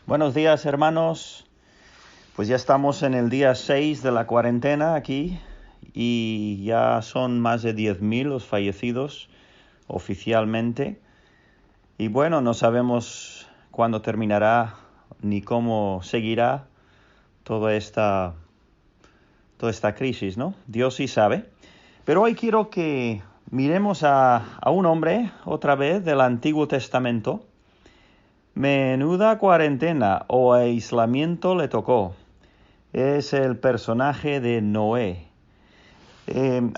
Buenos días, hermanos. Pues ya estamos en el día 6 de la cuarentena aquí y ya son más de 10.000 los fallecidos oficialmente. Y bueno, no sabemos cuándo terminará ni cómo seguirá toda esta, toda esta crisis, ¿no? Dios sí sabe. Pero hoy quiero que miremos a un hombre otra vez del Antiguo Testamento. Menuda cuarentena o aislamiento le tocó. Es el personaje de Noé.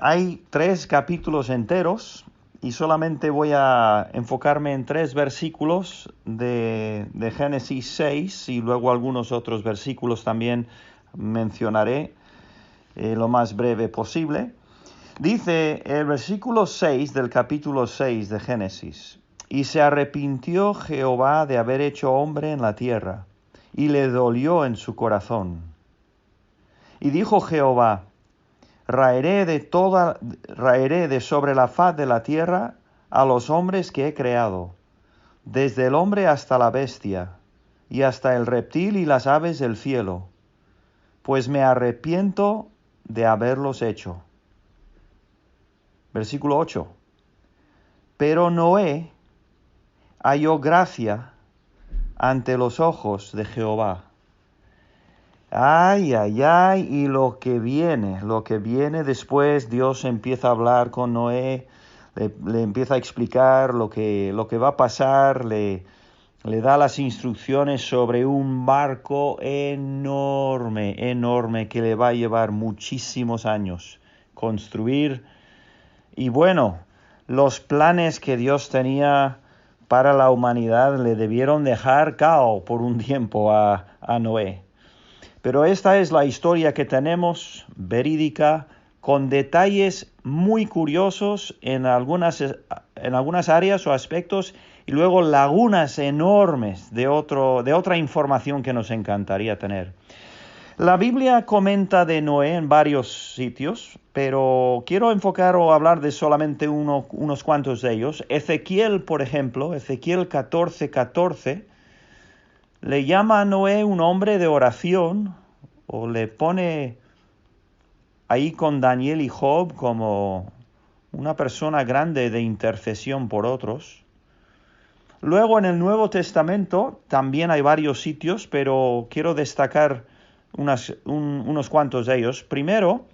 Hay 3 capítulos enteros y solamente voy a enfocarme en 3 versículos de Génesis 6 y luego algunos otros versículos también mencionaré lo más breve posible. Dice el versículo 6 del capítulo 6 de Génesis: Y se arrepintió Jehová de haber hecho hombre en la tierra, y le dolió en su corazón. Y dijo Jehová: raeré de sobre la faz de la tierra a los hombres que he creado, desde el hombre hasta la bestia, y hasta el reptil y las aves del cielo, pues me arrepiento de haberlos hecho. Versículo 8. Pero Noé halló gracia ante los ojos de Jehová. Ay, ay, ay, y lo que viene después. Dios empieza a hablar con Noé, le empieza a explicar lo que va a pasar, le da las instrucciones sobre un barco enorme, que le va a llevar muchísimos años construir. Y bueno, los planes que Dios tenía para la humanidad le debieron dejar cao por un tiempo a Noé. Pero esta es la historia que tenemos, verídica, con detalles muy curiosos en algunas áreas o aspectos, y luego lagunas enormes de otra información que nos encantaría tener. La Biblia comenta de Noé en varios sitios, pero quiero enfocar o hablar de solamente unos cuantos de ellos. Ezequiel, por ejemplo, Ezequiel 14:14, le llama a Noé un hombre de oración, o le pone ahí con Daniel y Job como una persona grande de intercesión por otros. Luego en el Nuevo Testamento también hay varios sitios, pero quiero destacar unos cuantos de ellos. Primero,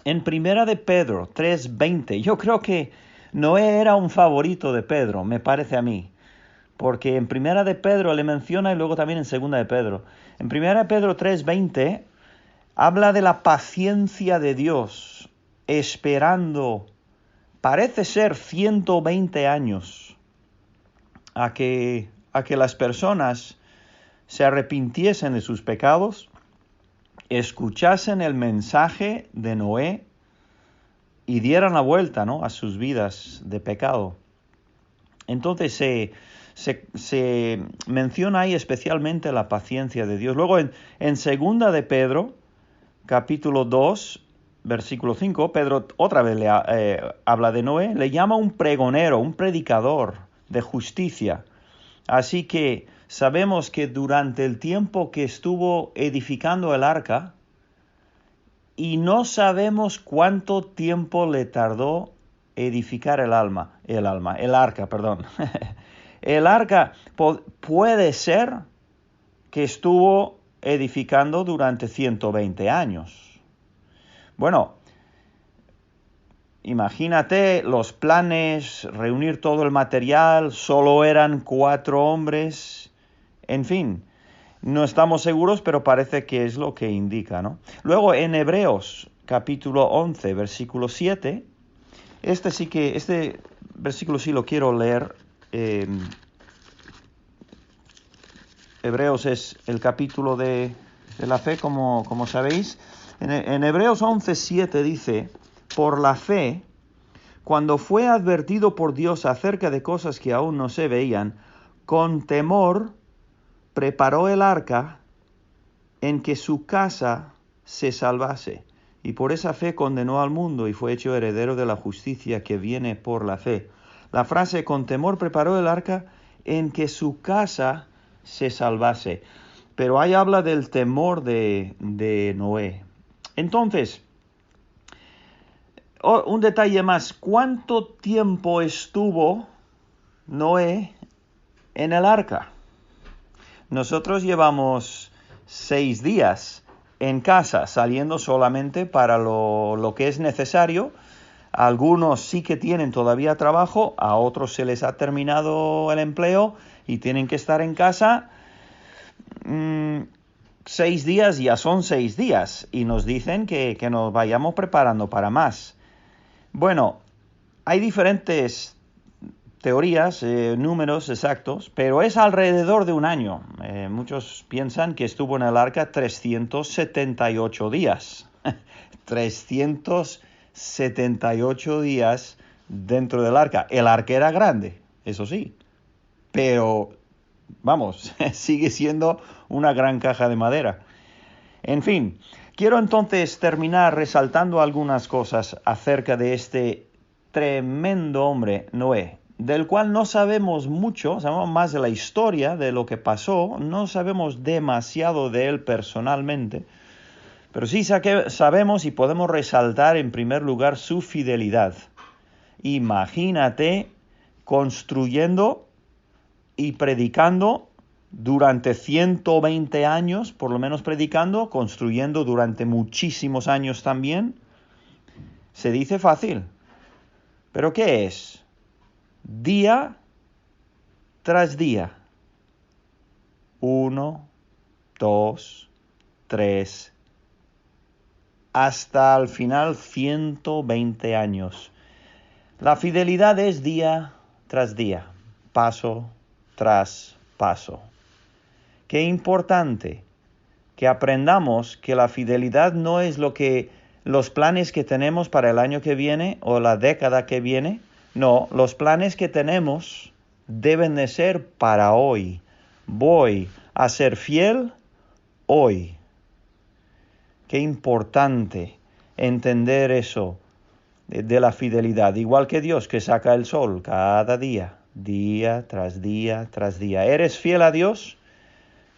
en Primera de Pedro 3:20. Yo creo que Noé era un favorito de Pedro, me parece a mí, porque en Primera de Pedro le menciona y luego también en Segunda de Pedro. En Primera de Pedro 3:20 habla de la paciencia de Dios, esperando, parece ser 120 años, a que las personas se arrepintiesen de sus pecados, escuchasen el mensaje de Noé y dieran la vuelta, ¿no?, a sus vidas de pecado. Entonces se menciona ahí especialmente la paciencia de Dios. Luego en Segunda de Pedro, capítulo 2, versículo 5, Pedro otra vez habla de Noé, le llama un pregonero, un predicador de justicia. Así que sabemos que durante el tiempo que estuvo edificando el arca, y no sabemos cuánto tiempo le tardó edificar el arca. El arca puede ser que estuvo edificando durante 120 años. Bueno, imagínate los planes, reunir todo el material, solo eran 4 hombres, en fin, no estamos seguros, pero parece que es lo que indica, ¿no? Luego en Hebreos, capítulo 11, versículo 7, este versículo sí lo quiero leer. Hebreos es el capítulo de la fe, como sabéis. En Hebreos 11:7 dice: por la fe, cuando fue advertido por Dios acerca de cosas que aún no se veían, con temor preparó el arca en que su casa se salvase. Y por esa fe condenó al mundo y fue hecho heredero de la justicia que viene por la fe. La frase con temor preparó el arca en que su casa se salvase. Pero ahí habla del temor de Noé. Entonces, un detalle más. ¿Cuánto tiempo estuvo Noé en el arca? Nosotros llevamos 6 días en casa, saliendo solamente para lo que es necesario. Algunos sí que tienen todavía trabajo, a otros se les ha terminado el empleo y tienen que estar en casa. 6 días ya son 6 días y nos dicen que nos vayamos preparando para más. Bueno, hay diferentes teorías, números exactos, pero es alrededor de un año. Muchos piensan que estuvo en el arca 378 días. 378 días dentro del arca. El arca era grande, eso sí, pero vamos, sigue siendo una gran caja de madera. En fin, quiero entonces terminar resaltando algunas cosas acerca de este tremendo hombre, Noé, del cual no sabemos mucho, sabemos más de la historia, de lo que pasó, no sabemos demasiado de él personalmente, pero sí sabemos y podemos resaltar en primer lugar su fidelidad. Imagínate construyendo y predicando durante 120 años, por lo menos predicando, construyendo durante muchísimos años también. Se dice fácil, pero ¿qué es? Día tras día. 1, 2, 3, hasta al final 120 años. La fidelidad es día tras día, paso tras paso. Qué importante que aprendamos que la fidelidad no es los planes que tenemos para el año que viene o la década que viene. No, los planes que tenemos deben de ser para hoy. Voy a ser fiel hoy. Qué importante entender eso de la fidelidad. Igual que Dios que saca el sol cada día, día tras día tras día. ¿Eres fiel a Dios?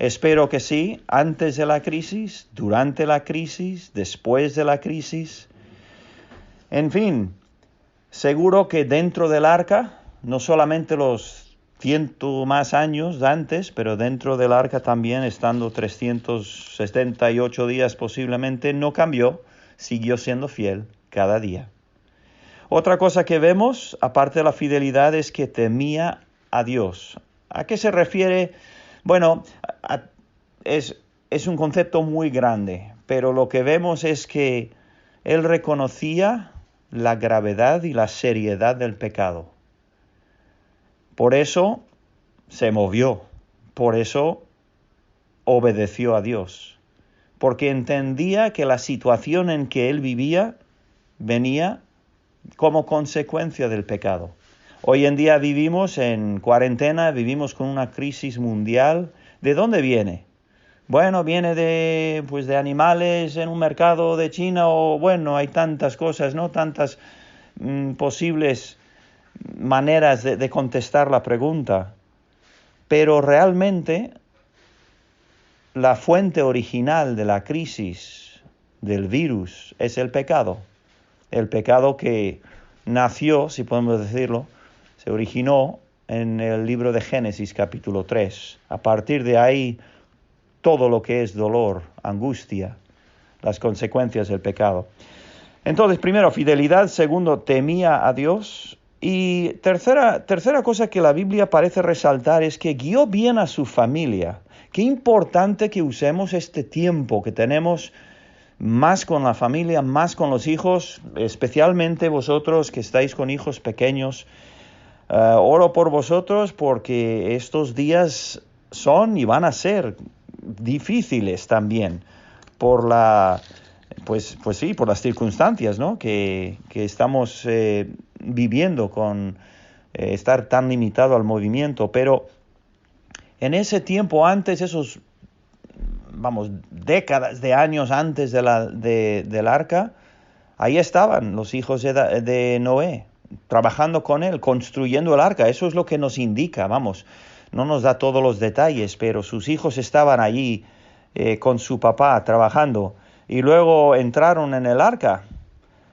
Espero que sí, antes de la crisis, durante la crisis, después de la crisis. En fin, seguro que dentro del arca, no solamente los 100 más años antes, pero dentro del arca también, estando 378 días posiblemente, no cambió, siguió siendo fiel cada día. Otra cosa que vemos, aparte de la fidelidad, es que temía a Dios. ¿A qué se refiere? Bueno, es un concepto muy grande, pero lo que vemos es que él reconocía la gravedad y la seriedad del pecado. Por eso se movió, por eso obedeció a Dios, porque entendía que la situación en que él vivía venía como consecuencia del pecado. Hoy en día vivimos en cuarentena, vivimos con una crisis mundial. ¿De dónde viene? Bueno, viene de animales en un mercado de China, o bueno, hay tantas cosas, ¿no? Tantas posibles maneras de contestar la pregunta. Pero realmente la fuente original de la crisis del virus es el pecado. El pecado que nació, si podemos decirlo, se originó en el libro de Génesis capítulo 3. A partir de ahí, todo lo que es dolor, angustia, las consecuencias del pecado. Entonces, primero, fidelidad. Segundo, temía a Dios. Y tercera cosa que la Biblia parece resaltar es que guió bien a su familia. Qué importante que usemos este tiempo que tenemos más con la familia, más con los hijos, especialmente vosotros que estáis con hijos pequeños. Oro por vosotros porque estos días son y van a ser difíciles también por por las circunstancias, ¿no? que estamos viviendo con estar tan limitado al movimiento. Pero en ese tiempo, antes, esos décadas de años antes del arca, ahí estaban los hijos de Noé, trabajando con él, construyendo el arca. Eso es lo que nos indica, no nos da todos los detalles, pero sus hijos estaban allí con su papá trabajando y luego entraron en el arca.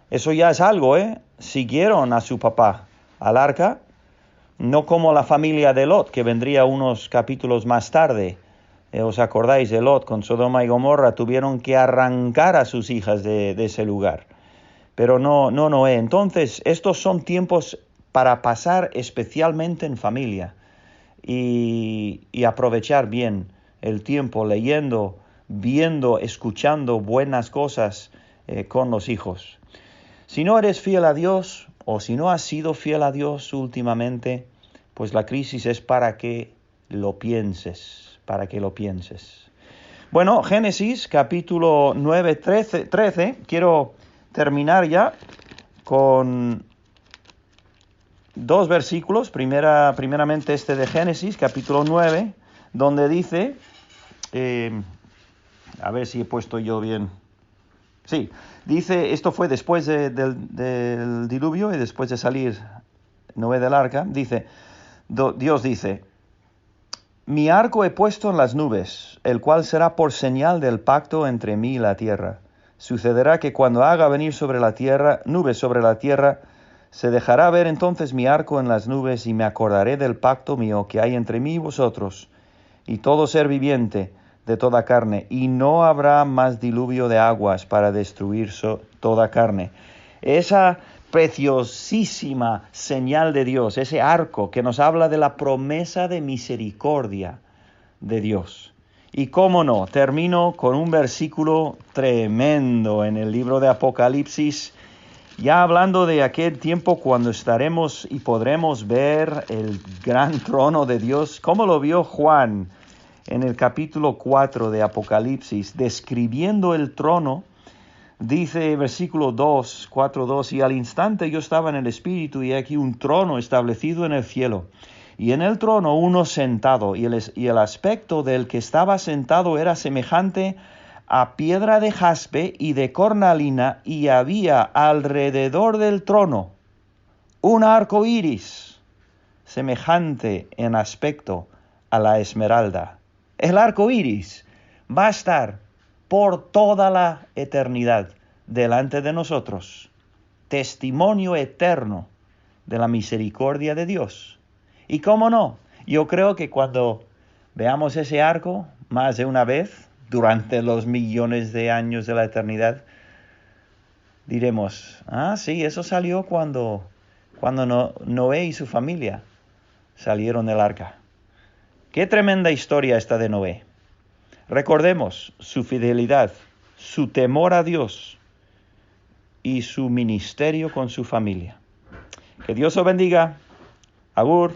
Eso ya es algo, ¿eh? Siguieron a su papá al arca, no como la familia de Lot, que vendría unos capítulos más tarde. ¿Os acordáis de Lot con Sodoma y Gomorra? Tuvieron que arrancar a sus hijas de ese lugar. Pero no Noé. Entonces, estos son tiempos para pasar especialmente en familia y aprovechar bien el tiempo leyendo, viendo, escuchando buenas cosas con los hijos. Si no eres fiel a Dios o si no has sido fiel a Dios últimamente, pues la crisis es para que lo pienses, Bueno, Génesis capítulo 9, 13, quiero terminar ya con dos versículos. Primeramente este de Génesis capítulo 9, donde dice, a ver si he puesto yo bien. Sí, dice, esto fue después del diluvio y después de salir Noé del arca. Dice, Dios dice: mi arco he puesto en las nubes, el cual será por señal del pacto entre mí y la tierra. Sucederá que cuando haga venir nubes sobre la tierra, se dejará ver entonces mi arco en las nubes, y me acordaré del pacto mío que hay entre mí y vosotros, y todo ser viviente de toda carne, y no habrá más diluvio de aguas para destruir toda carne. Esa preciosísima señal de Dios, ese arco que nos habla de la promesa de misericordia de Dios. Y cómo no, termino con un versículo tremendo en el libro de Apocalipsis, ya hablando de aquel tiempo cuando estaremos y podremos ver el gran trono de Dios, como lo vio Juan en el capítulo 4 de Apocalipsis, describiendo el trono. Dice versículo 2, 4:2, y al instante yo estaba en el Espíritu, y aquí un trono establecido en el cielo, y en el trono uno sentado, y el aspecto del que estaba sentado era semejante a piedra de jaspe y de cornalina, y había alrededor del trono un arco iris, semejante en aspecto a la esmeralda. El arco iris va a estar por toda la eternidad delante de nosotros, testimonio eterno de la misericordia de Dios. Y cómo no, yo creo que cuando veamos ese arco más de una vez durante los millones de años de la eternidad, diremos, sí, eso salió cuando Noé y su familia salieron del arca. Qué tremenda historia esta de Noé. Recordemos su fidelidad, su temor a Dios y su ministerio con su familia. Que Dios os bendiga. Agur.